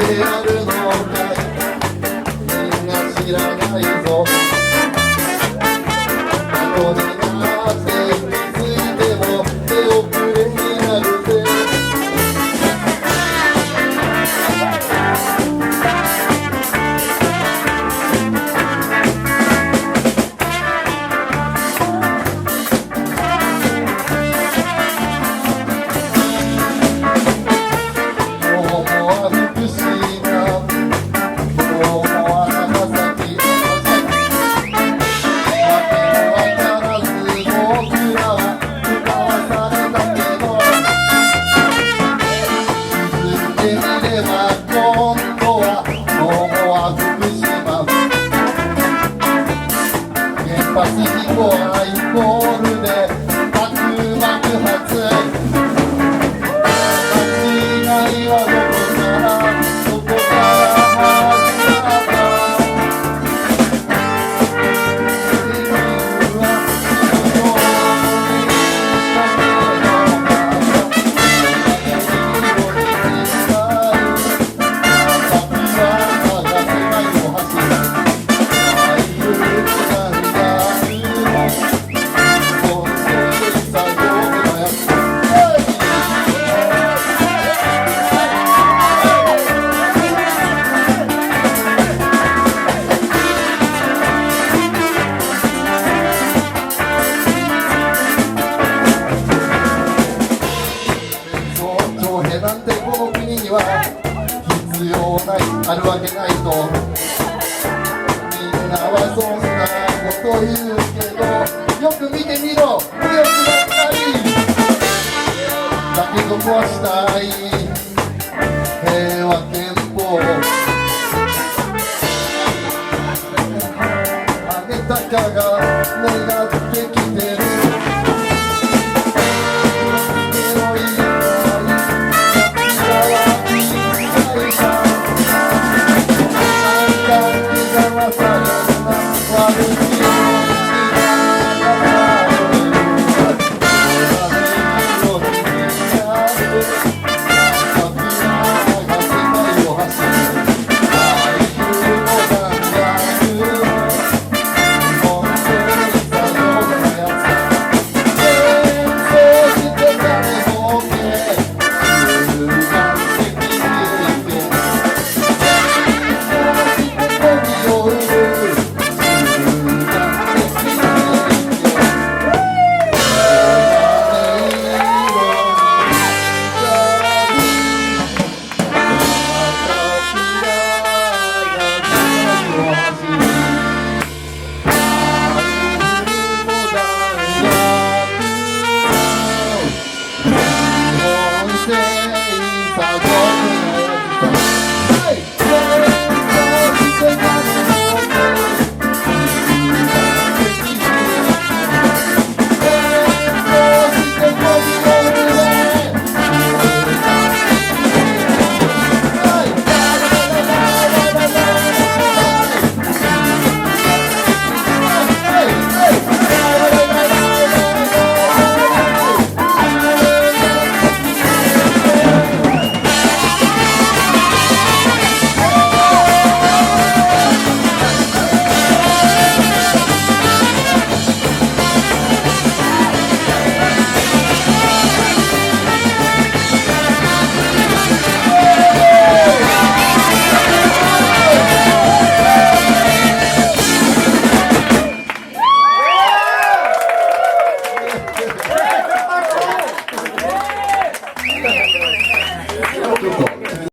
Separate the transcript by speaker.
Speaker 1: であるのかい、みんな知らないぞ。後になって気づいても手遅れになるぜ。原発事故はイコールで核爆発。間違いはどこから始まった。地球は地上にだけのなんてこの国には必要ない、あるわけないとみんなはそんなこと言うけど、よく見てみろ、右翼ばっかりだけど壊したい